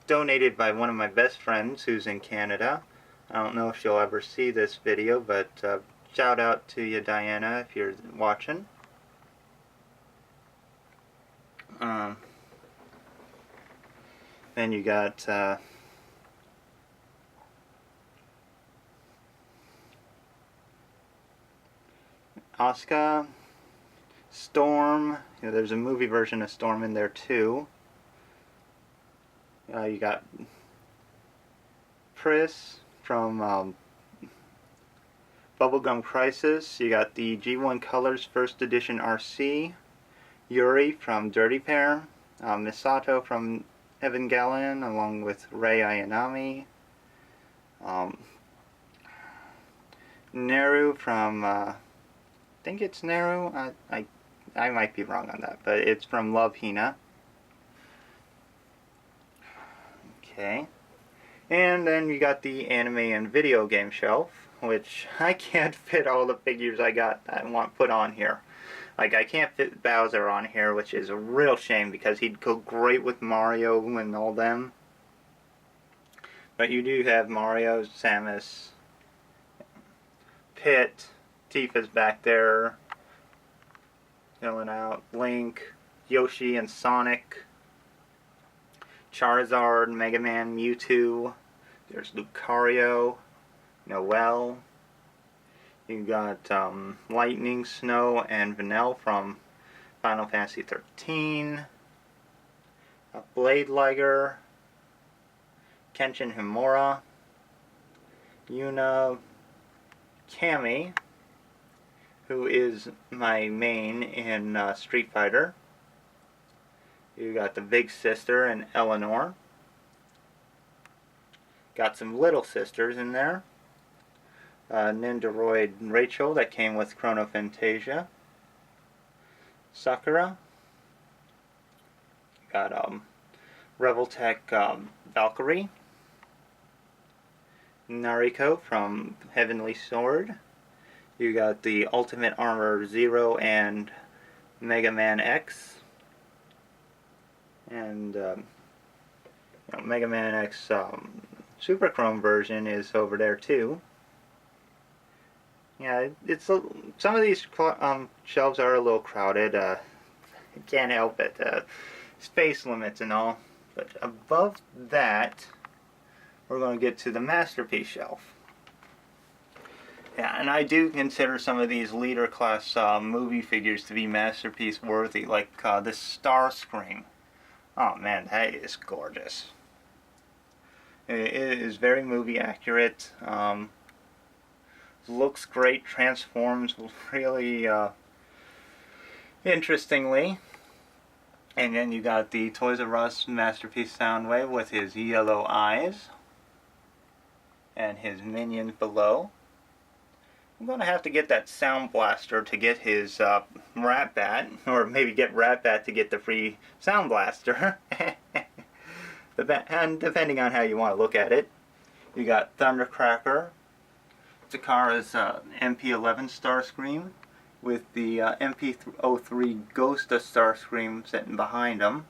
donated by one of my best friends who's in Canada. I don't know if she'll ever see this video, but shout out to you, Diana, if you're watching. Then you got Asuka, Storm. There's a movie version of Storm in there too. You got Pris from Bubblegum Crisis. You got the G1 Colors First Edition RC. Yuri from Dirty Pair. Misato from Evangelion, along with Rei Ayanami. Um, Neru from, I think it's Neru. I might be wrong on that, but it's from Love Hina. Okay. And then you got the anime and video game shelf, which I can't fit all the figures I want put on here. Like, I can't fit Bowser on here, which is a real shame because he'd go great with Mario and all them. But you do have Mario, Samus, Pit, Tifa's back there, filling out, Link, Yoshi and Sonic, Charizard, Mega Man, Mewtwo, there's Lucario, Noelle, you got Lightning, Snow, and Vanille from Final Fantasy 13, Blade Liger, Kenshin Himura, Yuna, Cammy, who is my main in Street Fighter. You got the big sister and Eleanor. Got some little sisters in there. Nindoroid Rachel that came with Chrono Fantasia. Sakura. Got Reveltech Valkyrie. Nariko from Heavenly Sword. You got the Ultimate Armor Zero and Mega Man X. And Mega Man X Super Chrome version is over there too. Yeah, it's some of these shelves are a little crowded. Can't help it. Space limits and all. But above that, we're going to get to the Masterpiece shelf. Yeah, and I do consider some of these leader class movie figures to be Masterpiece worthy, like this Starscream. Oh man, that is gorgeous. It is very movie accurate. Looks great, transforms really interestingly. And then you got the Toys R Us Masterpiece Soundwave with his yellow eyes and his minions below. I'm going to have to get that Sound Blaster to get his Rat Bat, or maybe get Rat Bat to get the free Sound Blaster. And depending on how you want to look at it. You got Thundercracker, Takara's MP11 Starscream, with the MP03 Ghost of Starscream sitting behind him.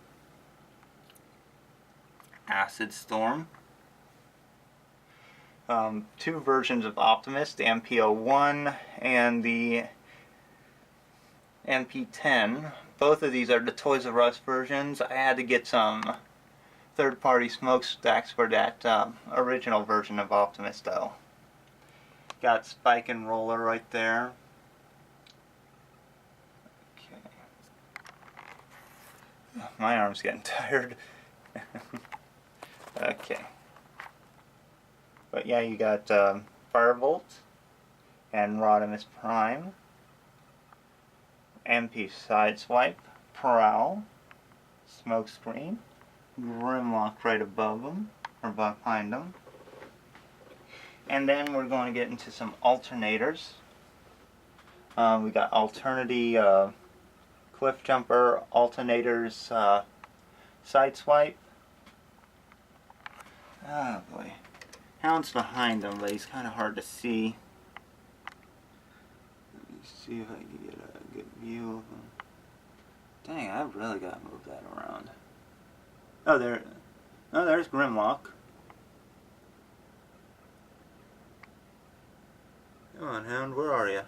Acid Storm. Two versions of Optimus, the MP01 and the MP10. Both of these are the Toys R Us versions. I had to get some third-party smokestacks for that original version of Optimus though. Got Spike and Roller right there. Okay. My arm's getting tired. Okay. But yeah, you got Firebolt and Rodimus Prime, MP Sideswipe, Prowl, Smokescreen, Grimlock right above them, or behind them. And then we're going to get into some alternators. We got Alternity Cliff Jumper, Alternators Sideswipe. Oh boy. Hound's behind them, but he's kind of hard to see. Let me see if I can get a good view of him. Dang, I've really got to move that around. Oh, there's Grimlock. Come on, Hound, where are you?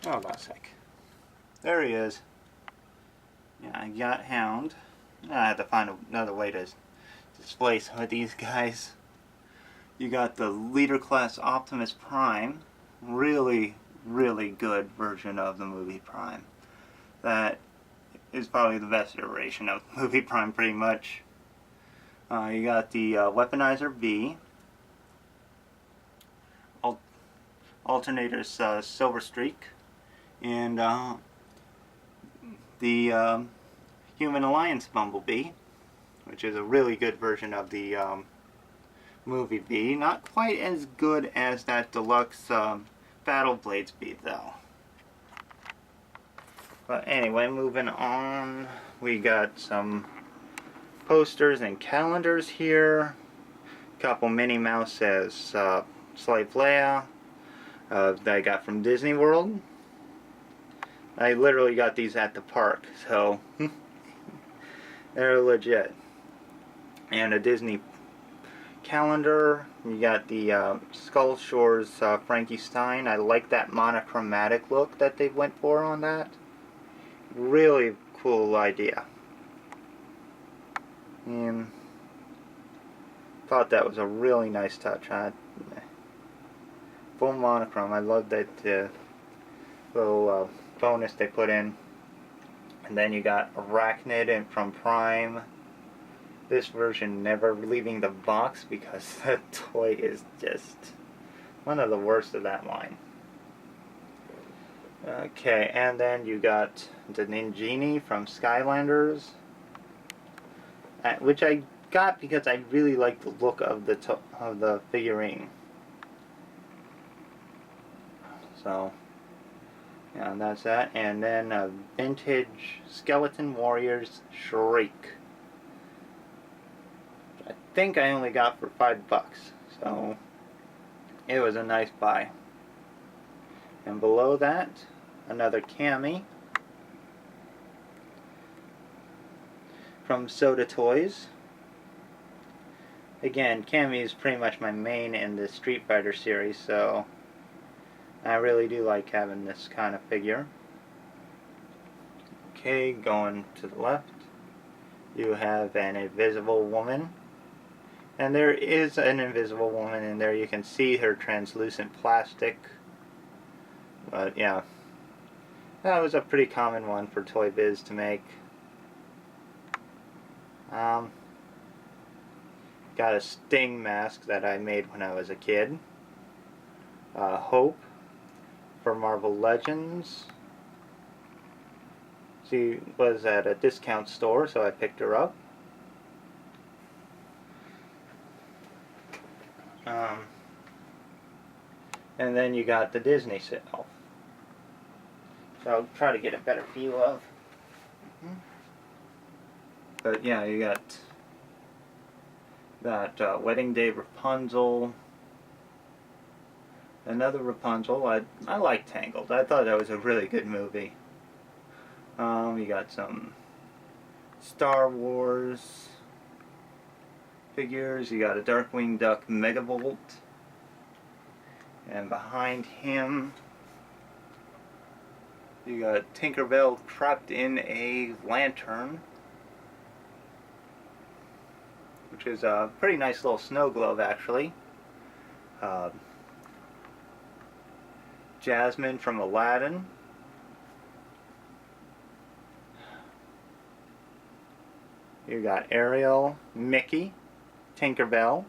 Hold on a sec. There he is. Yeah, I got Hound. I have to find another way to display some of these guys. You got the Leader Class Optimus Prime. Really, really good version of the movie Prime. That is probably the best iteration of movie Prime, pretty much. You got the Weaponizer B. Alternators Silver Streak. And the Human Alliance Bumblebee, which is a really good version of the movie Bee. Not quite as good as that deluxe Battle Blades Bee, though. But anyway, moving on, we got some posters and calendars here. A couple Minnie Mouse as Slave Leia that I got from Disney World. I literally got these at the park, so they're legit. And a Disney calendar. You got the Skull Shores Frankie Stein. I like that monochromatic look that they went for on that. Really cool idea. And thought that was a really nice touch. Full monochrome. I love that little bonus they put in. And then you got Arachnid and from Prime. This version never leaving the box because the toy is just one of the worst of that line. Okay, and then you got the Ninjini from Skylanders, which I got because I really like the look of the figurine. So, yeah, that's that. And then a vintage Skeleton Warriors Shriek. I think I only got for $5, so it was a nice buy. And below that, another Cammy from Soda Toys. Again, Cammy is pretty much my main in the Street Fighter series, so I really do like having this kind of figure. Okay, going to the left, you have an Invisible Woman. And there is an Invisible Woman in there. You can see her translucent plastic. But yeah, that was a pretty common one for Toy Biz to make. Got a Sting mask that I made when I was a kid. Hope for Marvel Legends. She was at a discount store, so I picked her up. And then you got the Disney sale. So I'll try to get a better feel of. But yeah, you got that Wedding Day Rapunzel. Another Rapunzel. I like Tangled. I thought that was a really good movie. You got some Star Wars figures. You got a Darkwing Duck Megavolt. And behind him, you got Tinkerbell trapped in a lantern, which is a pretty nice little snow globe, actually. Jasmine from Aladdin. You got Ariel, Mickey, Tinkerbell,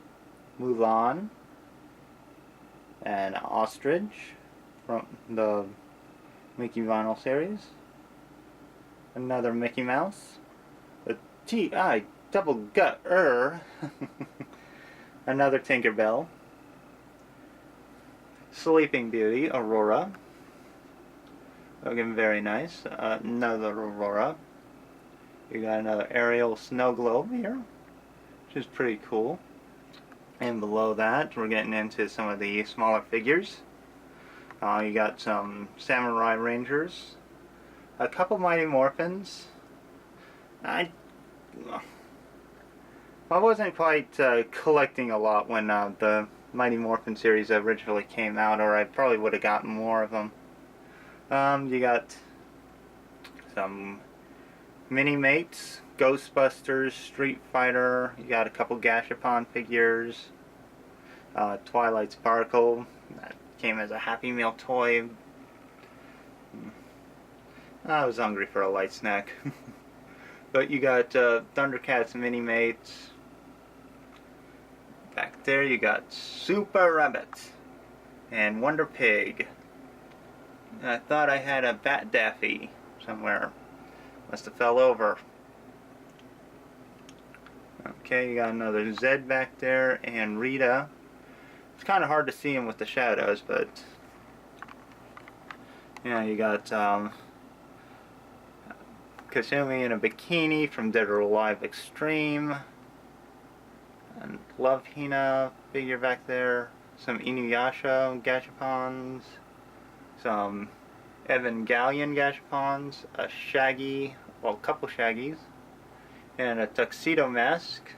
Mulan, and Ostrich from the Mickey Vinyl series. Another Mickey Mouse. A T.I. double gut-er. Another Tinkerbell. Sleeping Beauty, Aurora. Looking very nice. Another Aurora. You got another Ariel Snow Globe here, which is pretty cool. And below that, we're getting into some of the smaller figures. You got some Samurai Rangers, a couple Mighty Morphins. I wasn't quite collecting a lot when the Mighty Morphin series originally came out, or I probably would have gotten more of them. You got some Mini-Mates, Ghostbusters, Street Fighter. You got a couple Gashapon figures. Twilight Sparkle. That came as a Happy Meal toy. I was hungry for a light snack. But you got Thundercats Mini-Mates. Back there you got Super Rabbit and Wonder Pig. I thought I had a Bat Daffy somewhere. Must have fell over. Okay, you got another Zed back there, and Rita. It's kind of hard to see him with the shadows, but yeah, you got Kasumi in a bikini from Dead or Alive Extreme, and Love Hina figure back there, some Inuyasha gashapons, some Evangelion gashapons, a Shaggy, well, a couple Shaggies, and a tuxedo mask,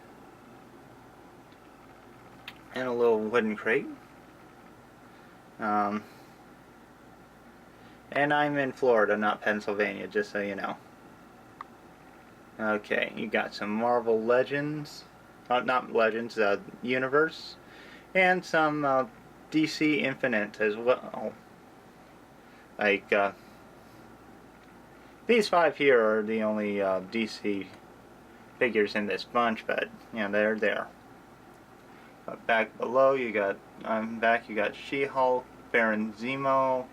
and a little wooden crate. And I'm in Florida, not Pennsylvania, just so you know. Okay, you got some Marvel Legends, not Legends, Universe, and some DC Infinite as well. Like, these 5 here are the only DC figures in this bunch, but, you know, they're there. Back below, you got, you got She-Hulk, Baron Zemo,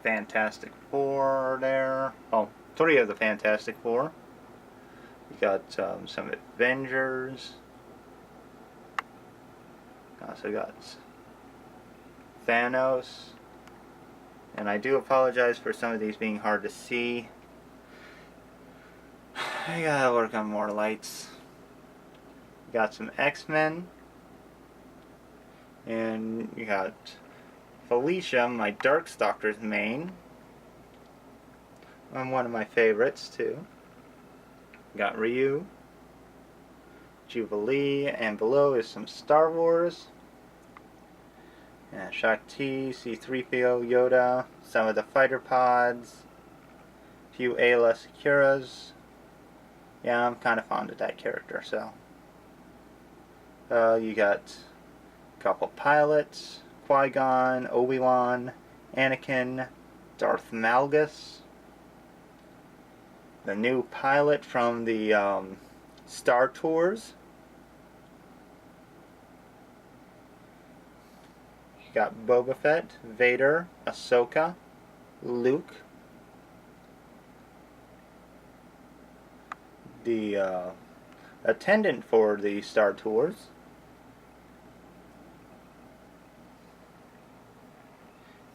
Fantastic Four there. Oh, 3 of the Fantastic Four. You got some Avengers. Also got Thanos. And I do apologize for some of these being hard to see. I gotta work on more lights. Got some X-Men. And you got Felicia, my Darkstalker's main. And one of my favorites too. Got Ryu, Jubilee, and below is some Star Wars. And Shakti, C-3PO, Yoda, some of the fighter pods, a few Ayla Securas. Yeah, I'm kind of fond of that character, so. You got a couple pilots, Qui-Gon, Obi-Wan, Anakin, Darth Malgus. The new pilot from the Star Tours. You got Boba Fett, Vader, Ahsoka, Luke. The attendant for the Star Tours.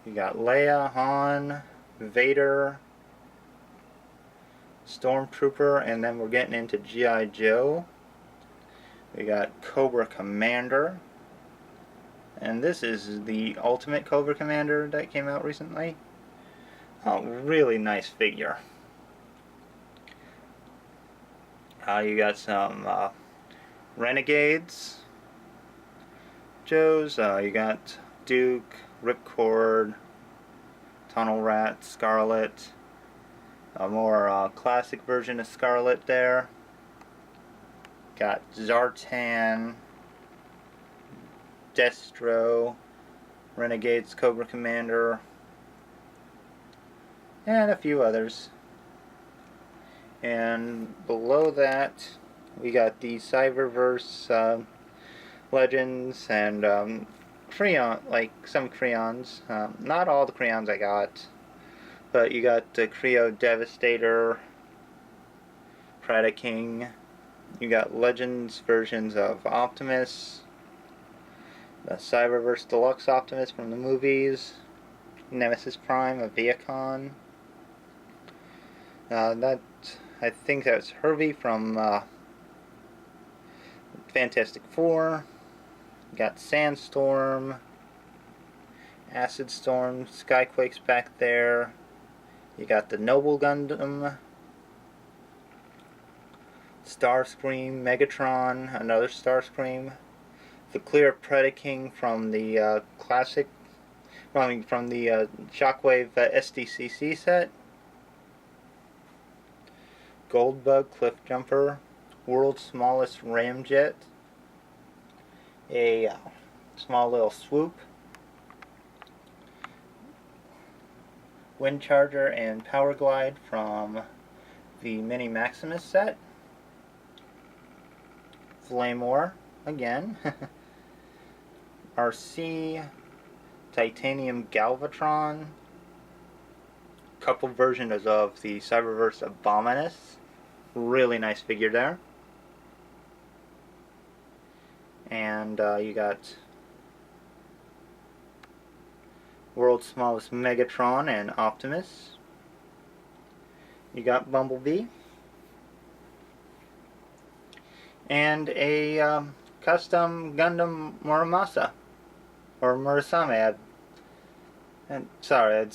You got Leia, Han, Vader, Stormtrooper, and then we're getting into G.I. Joe. We got Cobra Commander. And this is the Ultimate Cobra Commander that came out recently. Really nice figure. You got some Renegades. Joes. You got Duke, Ripcord, Tunnel Rat, Scarlet. A more classic version of Scarlet there. Got Zartan, Destro, Renegades, Cobra Commander, and a few others. And below that, we got the Cyberverse Legends and Creon, like some Creons. Not all the Creons I got. But you got the Creo Devastator, Predaking. You got Legends versions of Optimus, the Cyberverse Deluxe Optimus from the movies, Nemesis Prime, a Viacon. I think that's Herbie from Fantastic Four. You got Sandstorm, Acid Storm, Skyquake's back there. You got the Noble Gundam, Starscream, Megatron, another Starscream, the Clear Predaking from the classic, from the Shockwave SDCC set, Goldbug Cliffjumper, World's Smallest Ramjet, a small little swoop, Wind Charger and Power Glide from the Mini Maximus set. Flamor, again. RC, Titanium Galvatron, couple versions of the Cyberverse Abominus, Really nice figure there. And you got World's Smallest Megatron and Optimus. You got Bumblebee. And a custom Gundam Muramasa. Or Murasame. Sorry,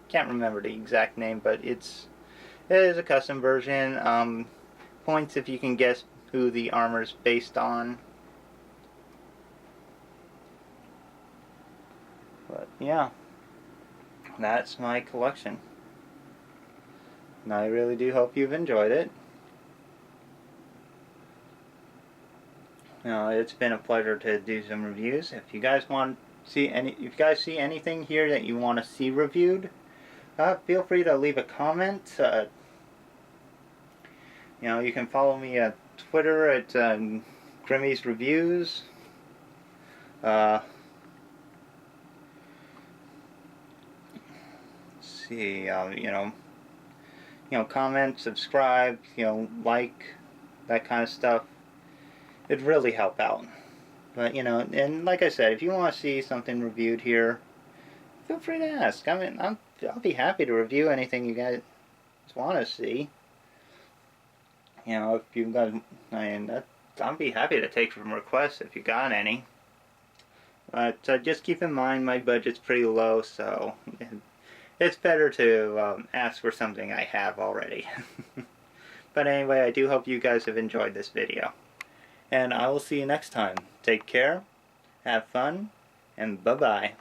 can't remember the exact name, but it is a custom version. Points if you can guess who the armor's based on. But yeah, that's my collection. And I really do hope you've enjoyed it. It's been a pleasure to do some reviews. If you guys see anything here that you want to see reviewed, feel free to leave a comment. You can follow me at Twitter at Grimmys Reviews. See, comment, subscribe, like, that kind of stuff. It'd really help out. But, and like I said, if you want to see something reviewed here, feel free to ask. I mean, I'll be happy to review anything you guys want to see. If you guys, I'll be happy to take some requests if you got any. But just keep in mind my budget's pretty low, so it's better to ask for something I have already. But anyway, I do hope you guys have enjoyed this video. And I will see you next time. Take care, have fun, and bye-bye.